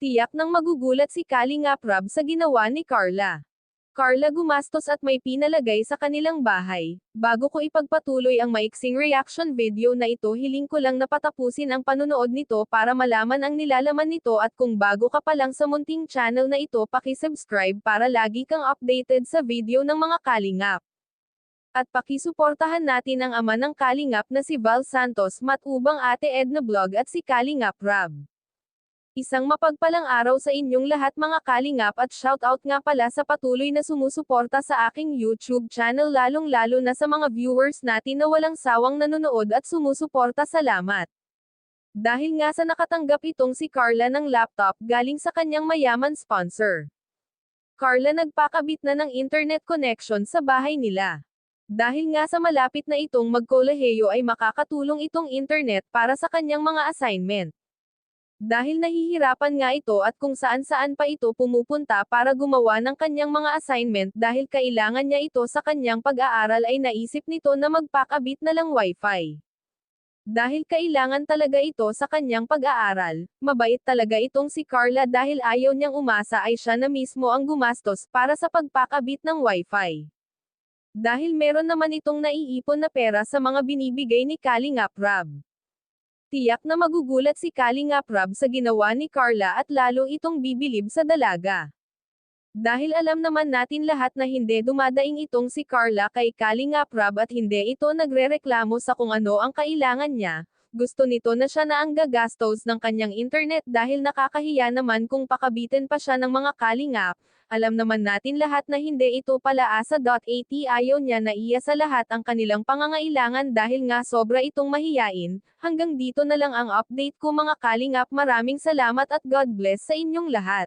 Tiyak nang magugulat si Kalingap Rab sa ginawa ni Carla. Carla gumastos at may pinalagay sa kanilang bahay. Bago ko ipagpatuloy ang maiksing reaction video na ito, hiling ko lang na patapusin ang panunood nito para malaman ang nilalaman nito, at kung bago ka pa lang sa munting channel na ito, paki-subscribe para lagi kang updated sa video ng mga Kalingap. At pakisuportahan natin ang ama ng Kalingap na si Val Santos, matubang Ate Edna Vlog at si Kalingap Rab. Isang mapagpalang araw sa inyong lahat mga Kalingap, at shoutout nga pala sa patuloy na sumusuporta sa aking YouTube channel, lalong-lalo na sa mga viewers natin na walang sawang nanonood at sumusuporta. Salamat! Dahil nga sa nakatanggap itong si Carla ng laptop galing sa kanyang mayaman sponsor. Carla nagpakabit na ng internet connection sa bahay nila. Dahil nga sa malapit na itong magkolehiyo ay makakatulong itong internet para sa kanyang mga assignment. Dahil nahihirapan nga ito at kung saan-saan pa ito pumupunta para gumawa ng kanyang mga assignment dahil kailangan niya ito sa kanyang pag-aaral, ay naisip nito na magpakabit na lang wifi. Dahil kailangan talaga ito sa kanyang pag-aaral, mabait talaga itong si Carla dahil ayaw niyang umasa ay siya na mismo ang gumastos para sa pagpakabit ng wifi. Dahil meron naman itong naiipon na pera sa mga binibigay ni Kalingap Rab. Tiyak na magugulat si Kalingap Rab sa ginawa ni Carla at lalo itong bibilib sa dalaga. Dahil alam naman natin lahat na hindi dumadaing itong si Carla kay Kalingap Rab at hindi ito nagrereklamo sa kung ano ang kailangan niya. Gusto nito na siya na ang gagastos ng kanyang internet dahil nakakahiya naman kung pakabitin pa siya ng mga Kalingap. Alam naman natin lahat na hindi ito palaasa.at, ayaw niya na iya sa lahat ang kanilang pangangailangan dahil nga sobra itong mahiyain. Hanggang dito na lang ang update ko mga Kalingap, maraming salamat at God bless sa inyong lahat.